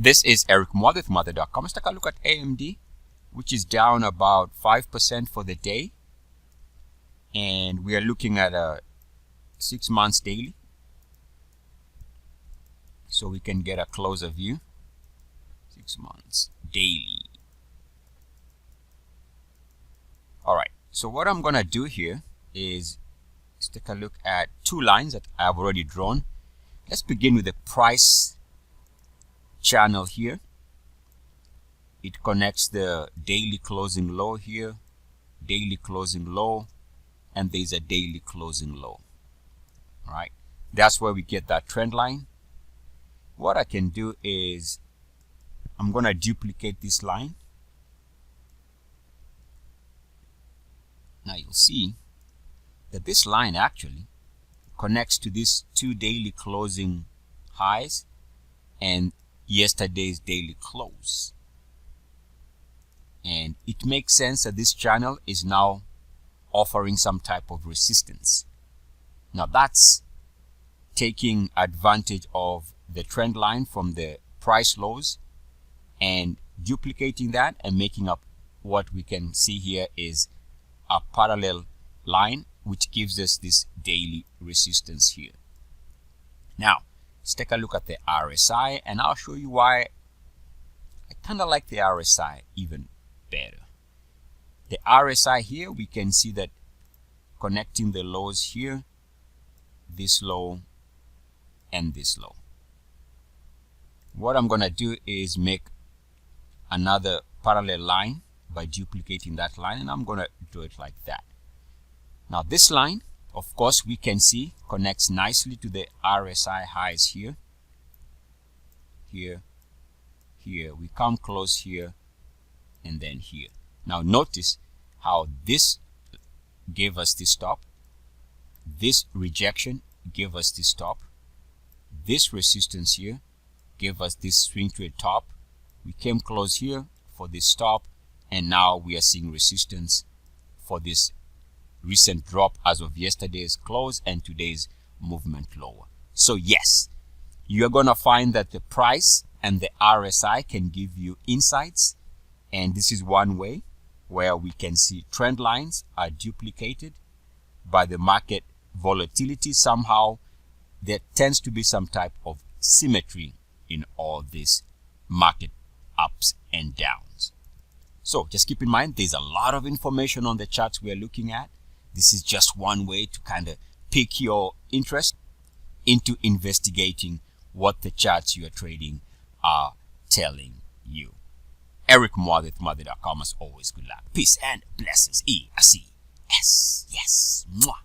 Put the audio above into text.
This is Eric Mwathe from Mwathe.com. Let's take a look at AMD, which is down about 5% for the day. And we are looking at a 6 months daily. So we can get a closer view. 6 months daily. Alright, so what I'm going to do here is let's take a look at two lines that I've already drawn. Let's begin with the price channel here. It connects the daily closing low here, daily closing low, and there's a daily closing low. All right, that's where we get that trend line. What I can do is I'm going to duplicate this line. Now you'll see that this line actually connects to these two daily closing highs and yesterday's daily close. And it makes sense that this channel is now offering some type of resistance. Now that's taking advantage of the trend line from the price lows and duplicating that and making up what we can see here is a parallel line which gives us this daily resistance here. Now let's take a look at the RSI and I'll show you why I kind of like the RSI even better. The RSI here, we can see that connecting the lows here, this low and this low. What I'm going to do is make another parallel line by duplicating that line, and I'm going to do it like that. Now this line, of course, we can see connects nicely to the RSI highs here, here, here. We come close here and then here. Now notice how this gave us this top, this rejection gave us this top, this resistance here gave us this swing trade top. We came close here for this top, and now we are seeing resistance for this recent drop as of yesterday's close and today's movement lower. So yes, you're going to find that the price and the RSI can give you insights, and this is one way where we can see trend lines are duplicated by the market volatility. Somehow there tends to be some type of symmetry in all these market ups and downs. So just keep in mind, there's a lot of information on the charts we're looking at. This is just one way to kind of pique your interest into investigating what the charts you are trading are telling you. Eric Mwathe, Mwathe.com. As always, good luck, peace, and blessings. E-A-C-S. Yes. Mwah.